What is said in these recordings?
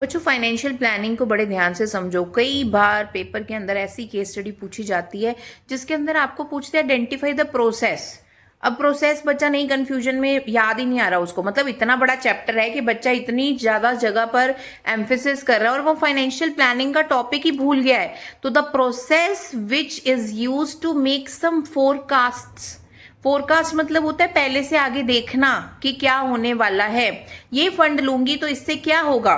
बच्चों, financial planning को बड़े ध्यान से समझो। कई बार पेपर के अंदर ऐसी केस स्टडी पूछी जाती है जिसके अंदर आपको पूछते हैं आइडेंटिफाई द प्रोसेस। अब प्रोसेस बच्चा नहीं, कंफ्यूजन में याद ही नहीं आ रहा उसको, मतलब इतना बड़ा चैप्टर है कि बच्चा इतनी ज्यादा जगह पर एम्फेसिस कर रहा है और वो फाइनेंशियल प्लानिंग का टॉपिक ही भूल गया है। तो the process which is use to make some forecasts. Forecast मतलब होता है पहले से आगे देखना कि क्या होने वाला है। ये फंड लूंगी तो इससे क्या होगा,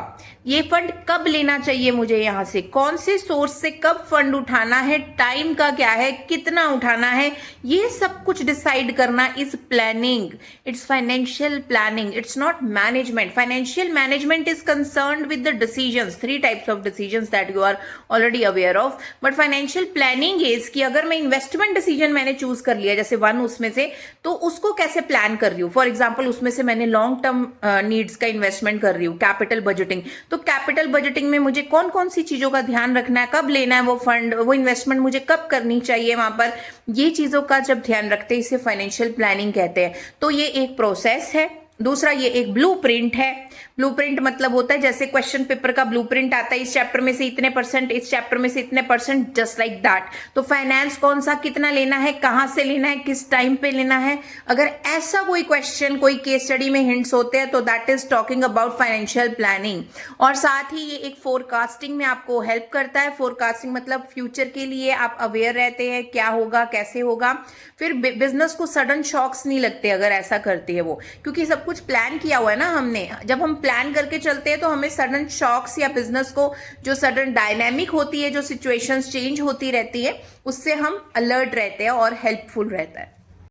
ये फंड कब लेना चाहिए मुझे, यहां से कौन से सोर्स से कब फंड उठाना है, टाइम का क्या है, कितना उठाना है, ये सब कुछ डिसाइड करना is planning. It's financial planning, it's not management. Financial management is concerned with the decisions, 3 types of decisions that you are already aware of. But financial planning is कि अगर मैं इन्वेस्टमेंट डिसीजन मैंने choose कर लिया जैसे 1 उसमें से, तो उसको कैसे प्लान कर रही हूँ। फॉर एग्जाम्पल उसमें से मैंने लॉन्ग टर्म नीड्स का इन्वेस्टमेंट कर रही हूँ, कैपिटल बजटिंग। तो कैपिटल बजटिंग में मुझे कौन कौन सी चीजों का ध्यान रखना है, कब लेना है वो फंड, वो इन्वेस्टमेंट मुझे कब करनी चाहिए वहां पर, ये चीजों का जब ध्यान रखते हैं इसे फाइनेंशियल प्लानिंग कहते हैं। तो ये एक प्रोसेस है। दूसरा ये एक ब्लूप्रिंट है। ब्लूप्रिंट मतलब होता है जैसे क्वेश्चन पेपर का ब्लूप्रिंट आता है, इस चैप्टर में से इतने परसेंट, इस चैप्टर में से इतने परसेंट, जस्ट लाइक दैट। तो फाइनेंस कौन सा कितना लेना है, कहां से लेना है, किस टाइम पे लेना है, अगर ऐसा कोई क्वेश्चन कोई केस स्टडी में हिंट्स होते हैं तो that is talking about financial planning. और साथ ही ये एक फोरकास्टिंग में आपको हेल्प करता है। फोरकास्टिंग मतलब फ्यूचर के लिए आप अवेयर रहते हैं क्या होगा कैसे होगा। फिर बिजनेस को सडन शॉक्स नहीं लगते अगर ऐसा करती है वो, क्योंकि सब कुछ प्लान किया हुआ है ना हमने। जब हम प्लान करके चलते हैं तो हमें सडन शॉक्स या बिजनेस को जो सडन डायनामिक होती है, जो सिचुएशंस चेंज होती रहती है, उससे हम अलर्ट रहते हैं और हेल्पफुल रहता है।